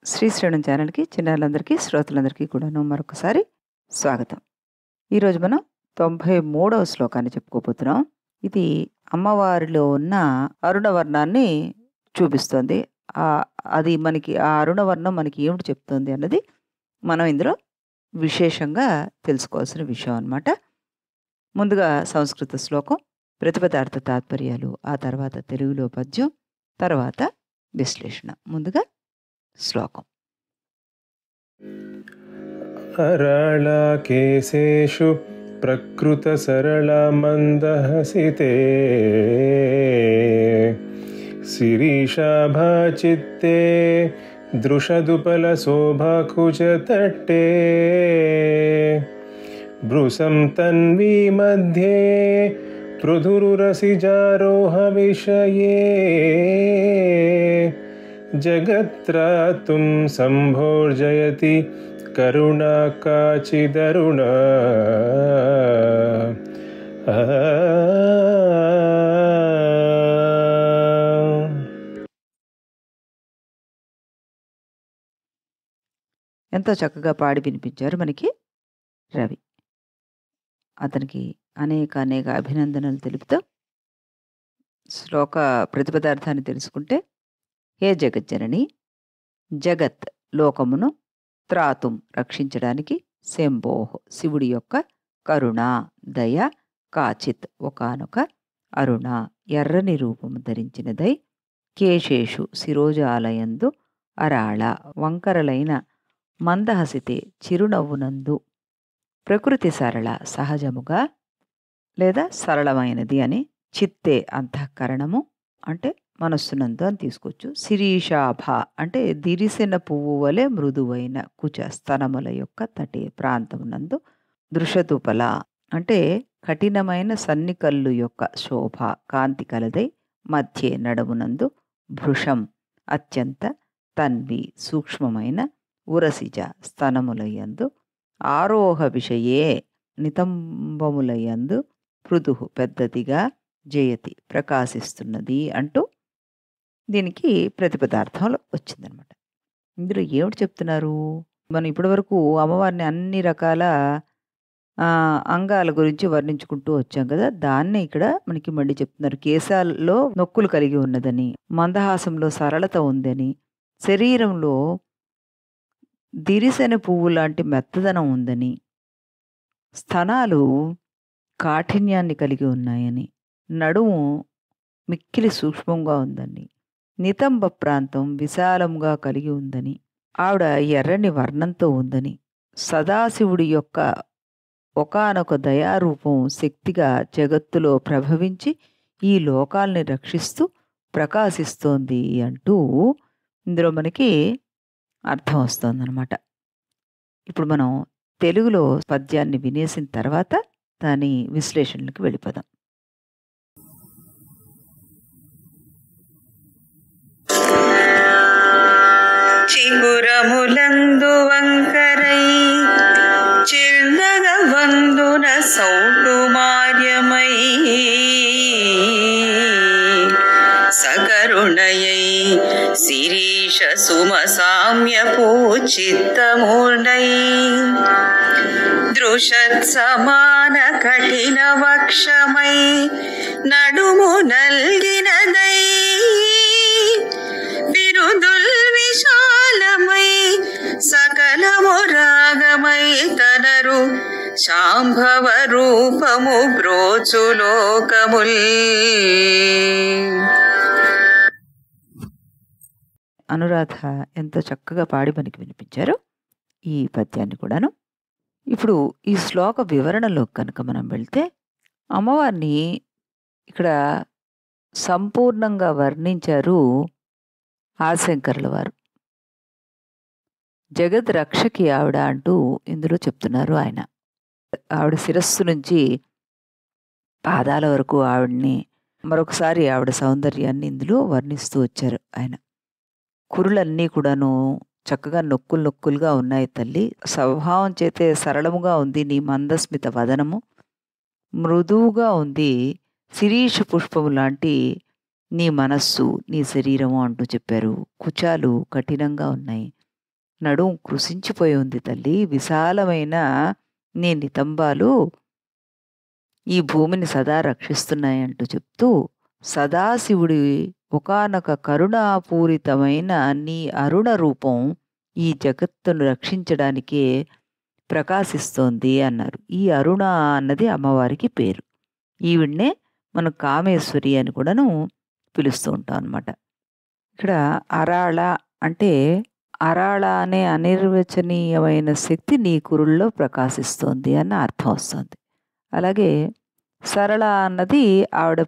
శ్రీశ్రేణం ఛానల్‌కి చిన్నారులందరికీ, శ్రోతలందరికీ కూడాను మరొకసారి స్వాగతం. ఈరోజు మనం 93వ శ్లోకాన్ని చెప్పుకోబోతున్నాం. ఇది అమ్మవారిలో ఉన్న అరుణవర్ణాన్ని చూపిస్తోంది. ఆహ్, అది మనకి ఆ అరుణవర్ణం మనకి ఏమిటి చెప్తోంది అన్నది మనం ఇందులో విశేషంగా తెలుసుకోవాల్సిన విషయం అన్నమాట. ముందుగా సంస్కృత శ్లోకం, ప్రతిపదార్థ తాత్పర్యాలు, ఆ తర్వాత తెలుగులో పద్యం, తర్వాత విశ్లేషణ. ముందుగా శ్లోకం. अराळाकेशेषु प्रकृतसरलमन्दहसिते शिरीषाभाचित्ते दृशदुपलशोभाकुचतट्टे भृशं तन्वी मध्ये पृथुरुरसिजारोहविषये जगत्रातुं सम्भोर्जयति करुणा काचिदरुणा ఎంతో చక్కగా పాడి వినిపించారు మనకి రవి. అతనికి అనేక అభినందనలు తెలుపుతూ శ్లోక ప్రతిపదార్థాన్ని తెలుసుకుంటే, హే జగజ్జనని, జగత్ లోకమును త్రాతుం రక్షించడానికి, శంభోః శివుడి యొక్క కరుణ దయ, కాచిత్ ఒకానొక, అరుణ ఎర్రని రూపము ధరించినదై, కేశేషు శిరోజాలయందు, అరాళ వంకరలైన, మందహసితే చిరునవ్వునందు, ప్రకృతి సరళ సహజముగా లేదా సరళమైనది అని, చిత్తే అంతఃకరణము అంటే మనస్సునందు అని తీసుకోవచ్చు, శిరీషాభ అంటే దిరిసిన పువ్వు వలె మృదువైన కుచ స్తనముల యొక్క తటే ప్రాంతమునందు, దృశతుపల అంటే కఠినమైన సన్నికల్లు యొక్క శోభ కాంతి కలదై, మధ్యే నడుమునందు, భృశం అత్యంత, తన్వి సూక్ష్మమైన, ఉరసిజ స్తనములయందు, ఆరోహ విషయే నితంబములయందు, పృథు పెద్దదిగా, జయతి ప్రకాశిస్తున్నది అంటూ దీనికి ప్రతిపదార్థంలో వచ్చిందనమాట. ఇందులో ఏమిటి చెప్తున్నారు? మనం ఇప్పటివరకు అమ్మవారిని అన్ని రకాల అంగాల గురించి వర్ణించుకుంటూ వచ్చాం కదా! దాన్నే ఇక్కడ మనకి మళ్ళీ చెప్తున్నారు. కేశాల్లో నొక్కులు కలిగి ఉన్నదని, మందహాసంలో సరళత ఉందని, శరీరంలో దిరిసెన పువ్వు లాంటి మెత్తదనం ఉందని, స్తనాలు కాఠిన్యాన్ని కలిగి ఉన్నాయని, నడుము మిక్కిలి సూక్ష్మంగా ఉందని, నితంబ ప్రాంతం విశాలంగా కలిగి ఉందని, ఆవిడ ఎర్రని వర్ణంతో ఉందని, సదాశివుడి యొక్క ఒకానొక దయారూపం శక్తిగా జగత్తులో ప్రభవించి ఈ లోకాల్ని రక్షిస్తూ ప్రకాశిస్తోంది అంటూ ఇందులో మనకి అర్థం వస్తుందన్నమాట. ఇప్పుడు మనం తెలుగులో పద్యాన్ని వినేసిన తర్వాత దాని విశ్లేషణలకు వెళ్ళిపోదాం. చిగురములందు వంకరై చిల్దగ వందున సౌకుమార్యమై సకరుణయై శిరీష సుమసామ్య పూచిత్తమూర్ణై దృశత్ సమాన కఠిన వక్షమై నడుము నల్గినదై బిరుదుల్ విశాలమై సకలము రాగమై తనరు శాంభవ రూపము బ్రోచు లోకముల్. అనురాధ ఎంతో చక్కగా పాడి మనకి వినిపించారు ఈ పద్యాన్ని కూడాను. ఇప్పుడు ఈ శ్లోక వివరణలో కనుక మనం వెళ్తే, అమ్మవారిని ఇక్కడ సంపూర్ణంగా వర్ణించారు ఆదిశంకరుల వారు. జగద్ రక్షకి ఆవిడ అంటూ ఇందులో చెప్తున్నారు ఆయన. ఆవిడ శిరస్సు నుంచి పాదాల వరకు ఆవిడ్ని మరొకసారి ఆవిడ సౌందర్యాన్ని ఇందులో వర్ణిస్తూ వచ్చారు ఆయన. కురులన్నీ కూడాను చక్కగా నొక్కులుగా ఉన్నాయి తల్లి. స్వభావం చేతే సరళముగా ఉంది నీ మందస్మిత వదనము, మృదువుగా ఉంది శిరీష పుష్పము లాంటి నీ మనస్సు, నీ శరీరము అంటూ చెప్పారు. కుచాలు కఠినంగా ఉన్నాయి. నడుం కృశించిపోయి ఉంది తల్లి. విశాలమైన నీ నితంబాలు ఈ భూమిని సదా రక్షిస్తున్నాయంటూ చెప్తూ, సదాశివుడి ఒకానొక కరుణాపూరితమైన నీ అరుణ రూపం ఈ జగత్తును రక్షించడానికే ప్రకాశిస్తోంది అన్నారు. ఈ అరుణ అన్నది అమ్మవారికి పేరు. ఈవిడ్నే మనం కామేశ్వరి అని కూడాను పిలుస్తూ ఉంటాం అన్నమాట. ఇక్కడ అరాళ అంటే అరాళ అనే అనిర్వచనీయమైన శక్తి నీ కురుల్లో ప్రకాశిస్తోంది అన్న అర్థం వస్తుంది. అలాగే సరళ అన్నది ఆవిడ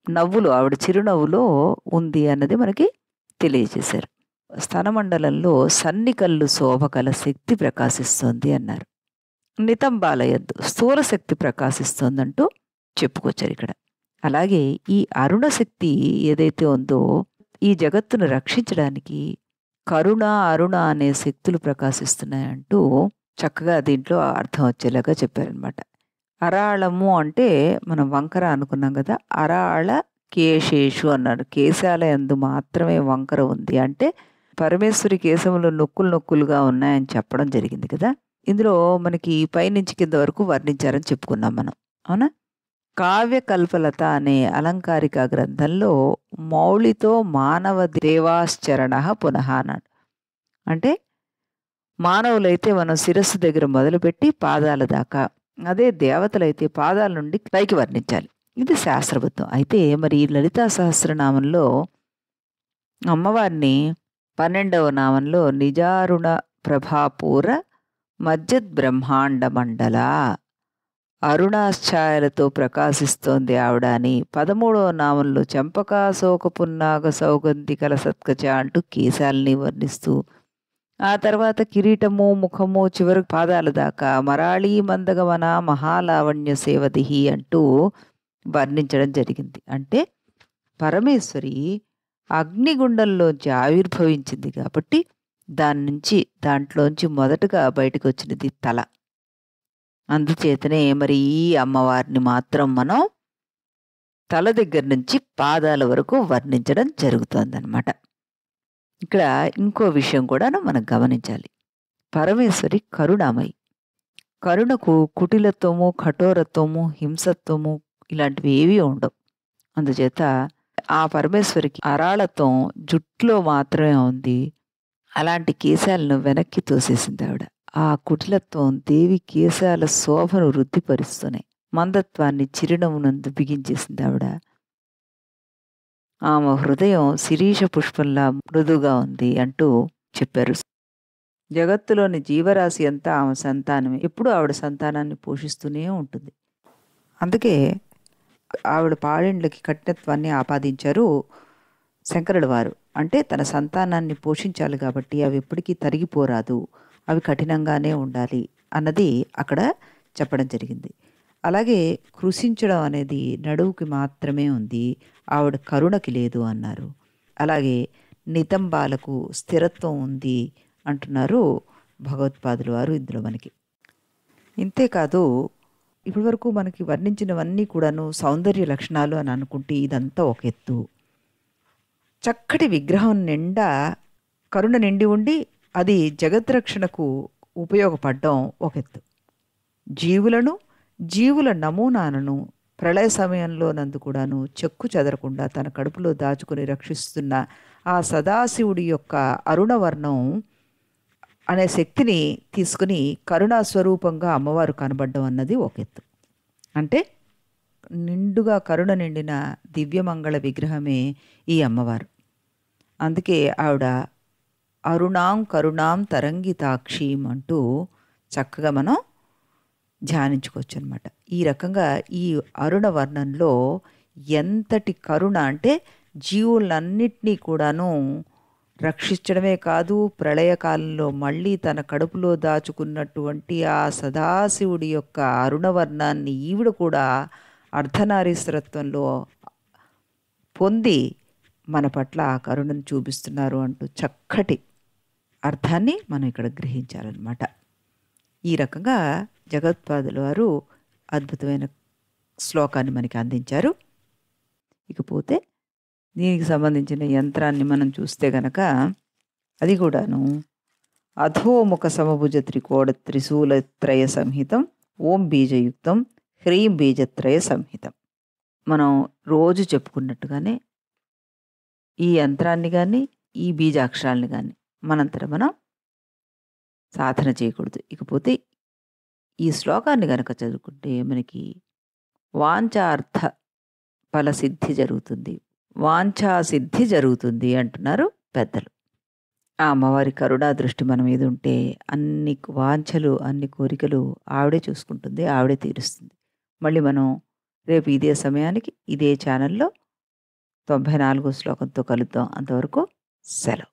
నవ్వులు, ఆవిడ చిరునవ్వులో ఉంది అన్నది మనకి తెలియజేశారు. స్తనమండలంలో సన్నికల్లు శోభ కల శక్తి ప్రకాశిస్తోంది అన్నారు. నితంబాల యందు స్థూల శక్తి ప్రకాశిస్తోందంటూ చెప్పుకొచ్చారు ఇక్కడ. అలాగే ఈ అరుణ శక్తి ఏదైతే ఉందో ఈ జగత్తును రక్షించడానికి కరుణ, అరుణ అనే శక్తులు ప్రకాశిస్తున్నాయంటూ చక్కగా దీంట్లో అర్థం వచ్చేలాగా చెప్పారనమాట. అరాళము అంటే మనం వంకర అనుకున్నాం కదా, అరాళ కేశేషు అన్నారు. కేశాల యందు మాత్రమే వంకర ఉంది అంటే పరమేశ్వరి కేశములు నొక్కులు నొక్కులుగా ఉన్నాయని చెప్పడం జరిగింది కదా. ఇందులో మనకి పైనుంచి కింద వరకు వర్ణించారని చెప్పుకున్నాం మనం, అవునా? కావ్య కల్పలత అనే అలంకారిక గ్రంథంలో మౌళితో మానవ దేవాశ్చరణ పునః అన్నాడు. అంటే మానవులైతే మనం శిరస్సు దగ్గర మొదలుపెట్టి పాదాల దాకా, అదే దేవతలైతే పాదాల నుండి పైకి వర్ణించాలి. ఇది శాస్త్రబద్ధం. అయితే మరి ఈ లలితా సహస్రనామంలో అమ్మవారిని 12వ నామంలో నిజారుణ ప్రభాపూర మజ్జద్ బ్రహ్మాండ మండల అరుణాశ్చాయలతో ప్రకాశిస్తోంది ఆవిడ అని, 13వ నామంలో చంపకాశోక పున్నాగ సౌగంధి కల సత్కచ అంటూ కేశాలని వర్ణిస్తూ, ఆ తర్వాత కిరీటము, ముఖము, చివరి పాదాల దాకా మరాళీ మందగమన మహాలావణ్య సేవదిహి అంటూ వర్ణించడం జరిగింది. అంటే పరమేశ్వరి అగ్నిగుండంలోంచి ఆవిర్భవించింది కాబట్టి దాంట్లోంచి మొదటగా బయటకు వచ్చినది తల. అందుచేతనే మరి ఈ అమ్మవారిని మాత్రం మనం తల దగ్గర నుంచి పాదాల వరకు వర్ణించడం జరుగుతుందన్నమాట. ఇక్కడ ఇంకో విషయం కూడా మనం గమనించాలి. పరమేశ్వరి కరుణామయి. కరుణకు కుటిలత్వము, కఠోరత్వము, హింసత్వము ఇలాంటివి ఏవీ ఉండవు. అందుచేత ఆ పరమేశ్వరికి అరాళత్వం జుట్టులో మాత్రమే ఉంది. అలాంటి కేశాలను వెనక్కి తోసేసింది ఆవిడ. ఆ కుటిలత్వం దేవి కేశాల శోభను వృద్ధిపరుస్తున్నాయి. మందత్వాన్ని చిరునవ్వునందు బిగించేసింది ఆవిడ. ఆమె హృదయం శిరీష పుష్పంలా మృదుగా ఉంది అంటూ చెప్పారు. జగత్తులోని జీవరాశి అంతా ఆమె సంతానమే. ఎప్పుడూ ఆవిడ సంతానాన్ని పోషిస్తూనే ఉంటుంది. అందుకే ఆవిడ పాళెండ్లకి కఠినత్వాన్ని ఆపాదించారు శంకరుల వారు. అంటే తన సంతానాన్ని పోషించాలి కాబట్టి అవి ఎప్పటికీ తరిగిపోరాదు, అవి కఠినంగానే ఉండాలి అన్నది అక్కడ చెప్పడం జరిగింది. అలాగే కృషించడం అనేది నడువుకి మాత్రమే ఉంది, ఆవిడ కరుణకి లేదు అన్నారు. అలాగే నితంబాలకు స్థిరత్వం ఉంది అంటున్నారు భగవత్పాదులు వారు ఇందులో మనకి. ఇంతేకాదు ఇప్పటి వరకు మనకి వర్ణించినవన్నీ కూడాను సౌందర్య లక్షణాలు అని అనుకుంటే ఇదంతా ఒక ఎత్తు. చక్కటి విగ్రహం నిండా కరుణ నిండి ఉండి అది జగద్రక్షణకు ఉపయోగపడడం ఒక ఎత్తు. జీవుల నమూనాలను ప్రళయ సమయంలో నందు కూడాను చెక్కు చెదరకుండా తన కడుపులో దాచుకుని రక్షిస్తున్న ఆ సదాశివుడి యొక్క అరుణవర్ణం అనే శక్తిని తీసుకుని కరుణాస్వరూపంగా అమ్మవారు కనబడడం అన్నది ఒక ఎత్తు. అంటే నిండుగా కరుణ నిండిన దివ్యమంగళ విగ్రహమే ఈ అమ్మవారు. అందుకే ఆవిడ అరుణాం కరుణాం తరంగితాక్షీం అంటూ చక్కగా మనం ధ్యానించుకోవచ్చు అనమాట. ఈ రకంగా ఈ అరుణ వర్ణంలో ఎంతటి కరుణ అంటే జీవులన్నిటినీ కూడాను రక్షించడమే కాదు, ప్రళయకాలంలో మళ్ళీ తన కడుపులో దాచుకున్నటువంటి ఆ సదాశివుడి యొక్క అరుణవర్ణాన్ని ఈవిడ కూడా అర్ధనారీశ్వరత్వంలో పొంది మన పట్ల ఆ కరుణను చూపిస్తున్నారు అంటూ చక్కటి అర్థాన్ని మనం ఇక్కడ గ్రహించాలన్నమాట. ఈ రకంగా జగత్పాదుల వారు అద్భుతమైన శ్లోకాన్ని మనకి అందించారు. ఇకపోతే దీనికి సంబంధించిన యంత్రాన్ని మనం చూస్తే గనక అది కూడాను అధోముఖ సమభుజ త్రికోణ త్రిశూలత్రయ సంహితం ఓం బీజయుక్తం హ్రీం బీజత్రయ సంహితం. మనం రోజు చెప్పుకున్నట్టుగానే ఈ యంత్రాన్ని కానీ ఈ బీజాక్షరాలని కానీ మనంతట మనం సాధన చేయకూడదు. ఇకపోతే ఈ శ్లోకాన్ని గనక చదువుకుంటే మనకి వాంఛార్థ ఫలసిద్ధి జరుగుతుంది, వాంఛాసిద్ధి జరుగుతుంది అంటున్నారు పెద్దలు. ఆ అమ్మవారి కరుణా దృష్టి మన మీద ఉంటే అన్ని వాంఛలు అన్ని కోరికలు ఆవిడే చూసుకుంటుంది, ఆవిడే తీరుస్తుంది. మళ్ళీ మనం రేపు ఇదే సమయానికి ఇదే ఛానల్లో 94వ శ్లోకంతో కలుద్దాం. అంతవరకు సెలవు.